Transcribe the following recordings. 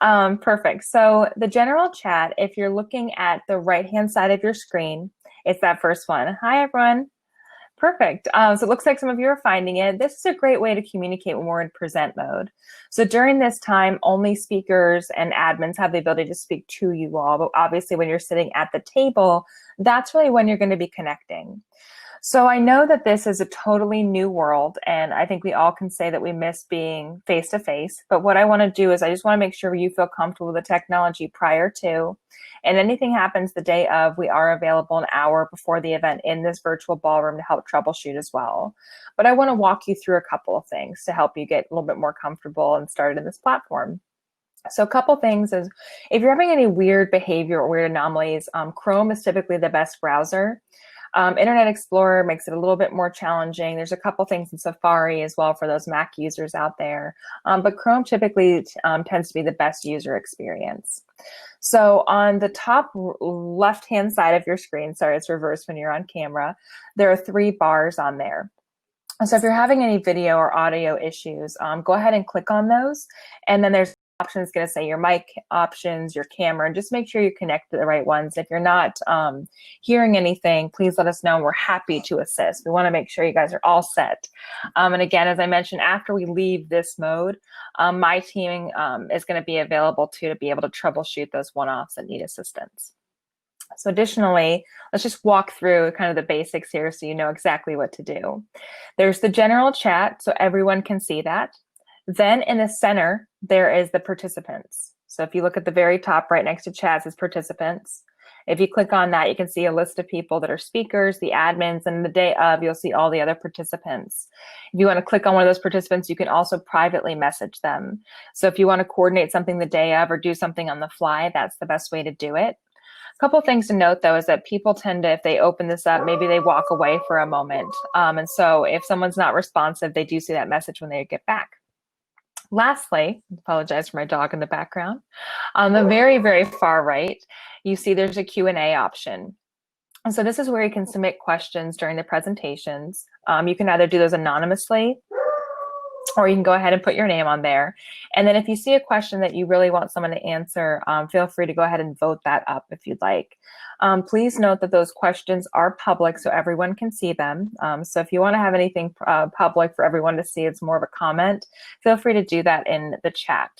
Perfect. So the general chat, if you're looking at the right-hand side of your screen, it's that first one. Hi, everyone. Perfect. So it looks like some of you are finding it. This is a great way to communicate when we're in present mode. So during this time, only speakers and admins have the ability to speak to you all. But obviously, when you're sitting at the table, that's really when you're going to be connecting. So I know that this is a totally new world, and I think we all can say that we miss being face to face. But what I want to do is I just want to make sure you feel comfortable with the technology prior to, and anything happens the day of, we are available an hour before the event in this virtual ballroom to help troubleshoot as well. But I want to walk you through a couple of things to help you get a little bit more comfortable and started in this platform. So a couple things is, if you're having any weird behavior or weird anomalies, Chrome is typically the best browser. Internet Explorer makes it a little bit more challenging. There's a couple things in Safari as well for those Mac users out there. But Chrome typically tends to be the best user experience. So on the top left-hand side of your screen, sorry, it's reversed when you're on camera, there are 3 bars on there. So if you're having any video or audio issues, go ahead and click on those. And then there's options going to say your mic options, your camera, and just make sure you connect to the right ones. If you're not hearing anything, please let us know. We're happy to assist. We want to make sure you guys are all set. And again, as I mentioned, after we leave this mode, my team is going to be available to be able to troubleshoot those one-offs that need assistance. So additionally, let's just walk through kind of the basics here so you know exactly what to do. There's the general chat, so everyone can see that. Then in the center, there is the participants. So if you look at the very top right next to chats is participants. If you click on that, you can see a list of people that are speakers, the admins, and the day of, you'll see all the other participants. If you want to click on one of those participants, you can also privately message them. So if you want to coordinate something the day of or do something on the fly, that's the best way to do it. A couple of things to note, though, is that people tend to, if they open this up, maybe they walk away for a moment. And so if someone's not responsive, they do see that message when they get back. Lastly, apologize for my dog in the background. On the very, very far right, you see there's a Q&A option. And so this is where you can submit questions during the presentations. You can either do those anonymously, or you can go ahead and put your name on there. And then if you see a question that you really want someone to answer, feel free to go ahead and vote that up if you'd like. Please note that those questions are public so everyone can see them. So if you want to have anything public for everyone to see, it's more of a comment, feel free to do that in the chat.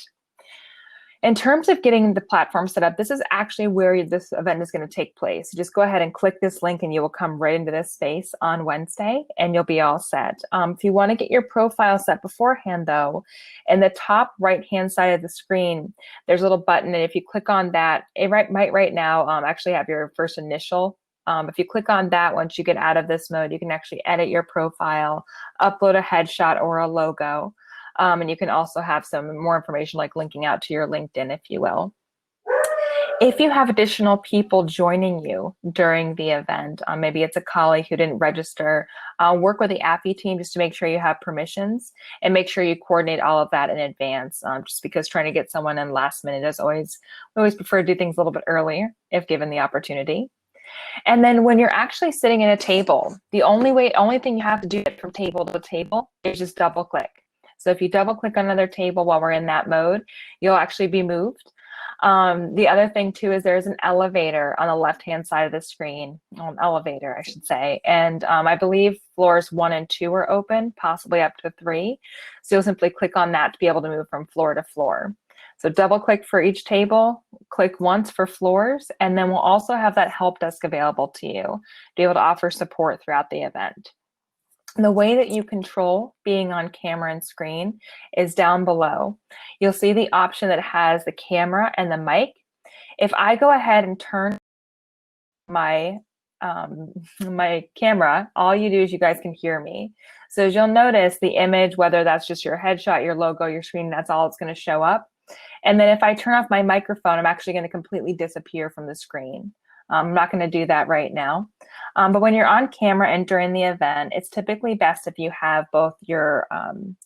In terms of getting the platform set up, this is actually where this event is going to take place. So just go ahead and click this link and you will come right into this space on Wednesday and you'll be all set. If you want to get your profile set beforehand though, in the top right-hand side of the screen, there's a little button, and if you click on that, it might right now actually have your first initial. If you click on that, once you get out of this mode, you can actually edit your profile, upload a headshot or a logo. And you can also have some more information like linking out to your LinkedIn, if you will. If you have additional people joining you during the event, maybe it's a colleague who didn't register, work with the AFFI team just to make sure you have permissions and make sure you coordinate all of that in advance, just because trying to get someone in last minute is we always prefer to do things a little bit earlier if given the opportunity. And then when you're actually sitting at a table, the only thing you have to do from table to table is just double click. So if you double click on another table while we're in that mode, you'll actually be moved. The other thing too is there's an elevator on the left-hand side of the screen, elevator I should say, and I believe floors 1 and 2 are open, possibly up to 3. So you'll simply click on that to be able to move from floor to floor. So double click for each table, click once for floors, and then we'll also have that help desk available to you to be able to offer support throughout the event. The way that you control being on camera and screen is down below. You'll see the option that has the camera and the mic. If I go ahead and turn my camera, all you do is you guys can hear me. So as you'll notice, the image, whether that's just your headshot, your logo, your screen, that's all it's going to show up. And then if I turn off my microphone, I'm actually going to completely disappear from the screen. I'm not going to do that right now. But when you're on camera and during the event, it's typically best if you have both your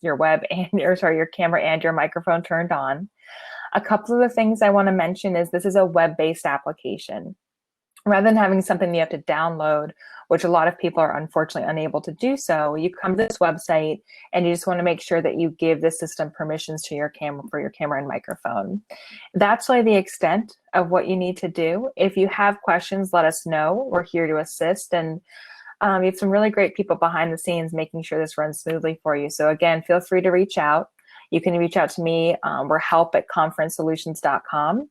web and your camera and your microphone turned on. A couple of the things I want to mention is this is a web-based application. rather than having something you have to download, which a lot of people are unfortunately unable to do so, you come to this website and you just want to make sure that you give the system permissions to your camera for your camera and microphone. That's really the extent of what you need to do. If you have questions, let us know. We're here to assist, and you have some really great people behind the scenes making sure this runs smoothly for you. So again, feel free to reach out. You can reach out to me. We're help@conferencesolutions.com.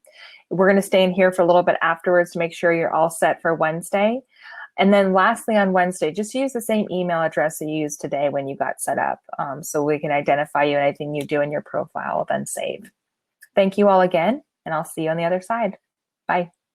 We're going to stay in here for a little bit afterwards to make sure you're all set for Wednesday. And then lastly, on Wednesday, just use the same email address you used today when you got set up, so we can identify you and anything you do in your profile will then save. Thank you all again, and I'll see you on the other side. Bye.